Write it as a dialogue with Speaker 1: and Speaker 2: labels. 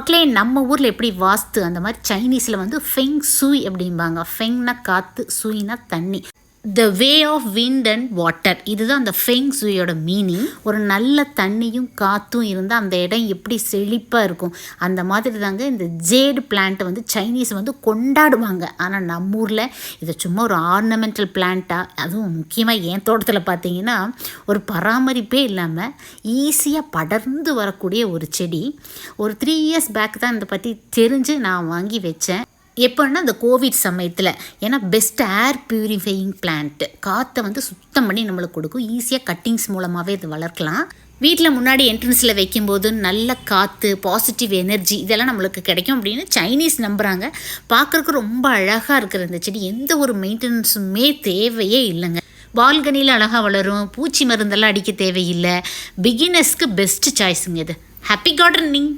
Speaker 1: மக்களே நம்ம ஊரில் எப்படி வாஸ்து அந்த மாதிரி சைனீஸில் வந்து ஃபெங் சூய் அப்படிம்பாங்க. ஃபெங்னா காற்று, சூய்னா தண்ணி. The way of wind and water, இதுதான் அந்த ஃபெங் சூயோட மீனிங். ஒரு நல்ல தண்ணியும் காற்றும் இருந்தால் அந்த இடம் எப்படி செழிப்பாக இருக்கும். அந்த மாதிரி தாங்க இந்த ஜேடு பிளான்ட்டை வந்து சைனீஸ் வந்து கொண்டாடுவாங்க. ஆனால் நம்ம ஊரில் இதை சும்மா ஒரு ஆர்னமெண்டல் பிளான்ட்டாக, அதுவும் முக்கியமாக என் தோட்டத்தில் பார்த்தீங்கன்னா ஒரு பராமரிப்பே இல்லாமல் ஈஸியாக படர்ந்து வரக்கூடிய ஒரு செடி. ஒரு 3 இயர்ஸ் பேக் தான் இதை பற்றி தெரிஞ்சு நான் வாங்கி வச்சேன். எப்போன்னா இந்த கோவிட் சமயத்தில். ஏன்னா பெஸ்ட் ஏர் ப்யூரிஃபையிங் பிளான்ட்டு, காற்றை வந்து சுத்தம் பண்ணி நம்மளுக்கு கொடுக்கும். ஈஸியாக கட்டிங்ஸ் மூலமாகவே இது வளர்க்கலாம். வீட்டில் முன்னாடி என்ட்ரன்ஸில் வைக்கும்போது நல்ல காற்று, பாசிட்டிவ் எனர்ஜி இதெல்லாம் நம்மளுக்கு கிடைக்கும் அப்படின்னு சைனீஸ் நம்புகிறாங்க. பார்க்குறக்கு ரொம்ப அழகாக இருக்கிற இந்த செடி எந்த ஒரு மெயின்டெனன்ஸுமே தேவையே இல்லைங்க. பால்கனியில் அழகாக வளரும், பூச்சி மருந்தெல்லாம் அடிக்க தேவையில்லை. பிகினர்ஸ்க்கு பெஸ்ட்டு சாய்ஸுங்க இது. Happy gardening.